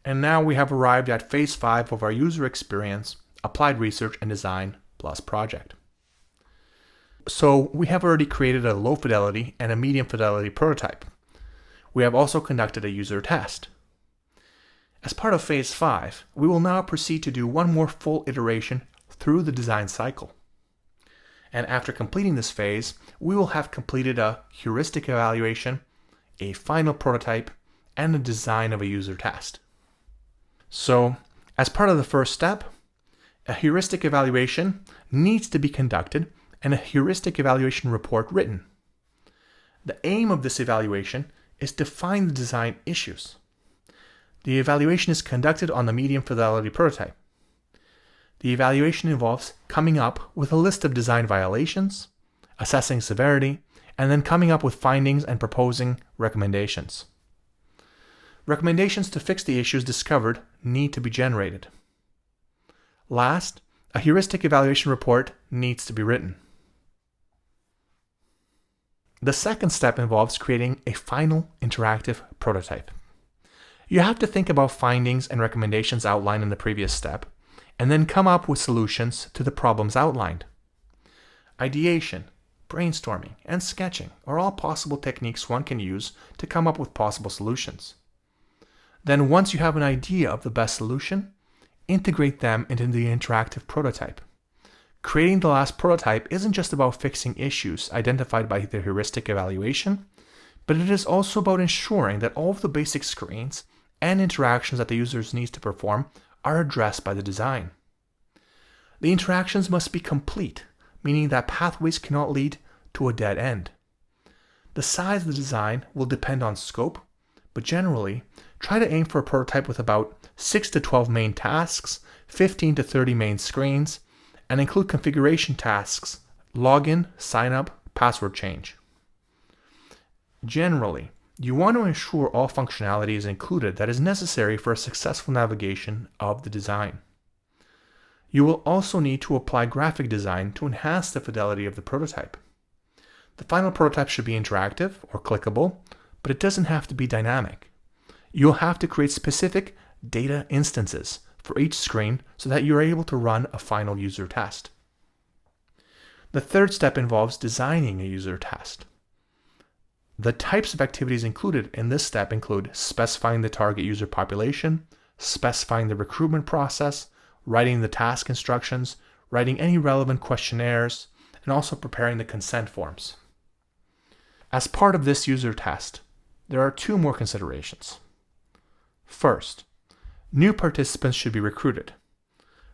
And now we have arrived at phase 5 of our user experience, applied research and design plus project. So we have already created a low fidelity and a medium fidelity prototype. We have also conducted a user test. As part of phase 5, we will now proceed to do one more full iteration through the design cycle. And after completing this phase, we will have completed a heuristic evaluation, a final prototype, and the design of a user test. So, as part of the first step, a heuristic evaluation needs to be conducted and a heuristic evaluation report written. The aim of this evaluation is to find the design issues. The evaluation is conducted on the medium fidelity prototype. The evaluation involves coming up with a list of design violations, assessing severity, and then coming up with findings and proposing recommendations. Recommendations to fix the issues discovered need to be generated. Last, a heuristic evaluation report needs to be written. The second step involves creating a final interactive prototype. You have to think about findings and recommendations outlined in the previous step, and then come up with solutions to the problems outlined. Ideation, brainstorming, and sketching are all possible techniques one can use to come up with possible solutions. Then once you have an idea of the best solution, integrate them into the interactive prototype. Creating the last prototype isn't just about fixing issues identified by the heuristic evaluation, but it is also about ensuring that all of the basic screens and interactions that the users need to perform are addressed by the design. The interactions must be complete, meaning that pathways cannot lead to a dead end. The size of the design will depend on scope, but generally, try to aim for a prototype with about 6 to 12 main tasks, 15 to 30 main screens, and include configuration tasks, login, sign up, password change. Generally, you want to ensure all functionality is included that is necessary for a successful navigation of the design. You will also need to apply graphic design to enhance the fidelity of the prototype. The final prototype should be interactive or clickable, but it doesn't have to be dynamic. You'll have to create specific data instances for each screen so that you're able to run a final user test. The third step involves designing a user test. The types of activities included in this step include specifying the target user population, specifying the recruitment process, writing the task instructions, writing any relevant questionnaires, and also preparing the consent forms. As part of this user test, there are 2 more considerations. First, new participants should be recruited.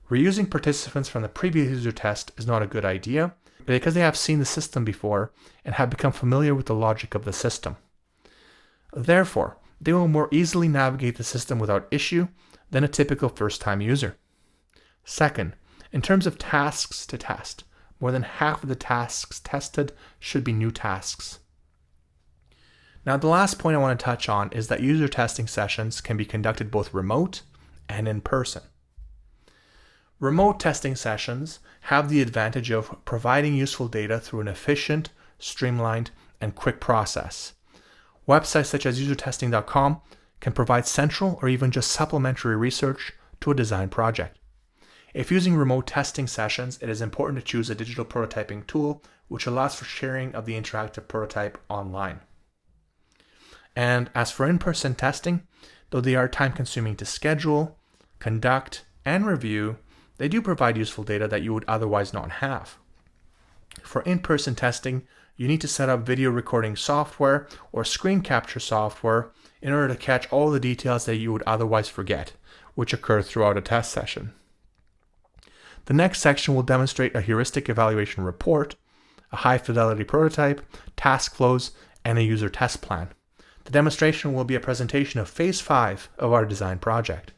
Reusing participants from the previous user test is not a good idea because they have seen the system before and have become familiar with the logic of the system. Therefore, they will more easily navigate the system without issue than a typical first-time user. Second, in terms of tasks to test, more than half of the tasks tested should be new tasks. Now, the last point I want to touch on is that user testing sessions can be conducted both remote and in person. Remote testing sessions have the advantage of providing useful data through an efficient, streamlined, and quick process. Websites such as usertesting.com can provide central or even just supplementary research to a design project. If using remote testing sessions, it is important to choose a digital prototyping tool which allows for sharing of the interactive prototype online. And as for in-person testing, though they are time-consuming to schedule, conduct, and review, they do provide useful data that you would otherwise not have. For in-person testing, you need to set up video recording software or screen capture software in order to catch all the details that you would otherwise forget, which occur throughout a test session. The next section will demonstrate a heuristic evaluation report, a high-fidelity prototype, task flows, and a user test plan. The demonstration will be a presentation of phase 5 of our design project.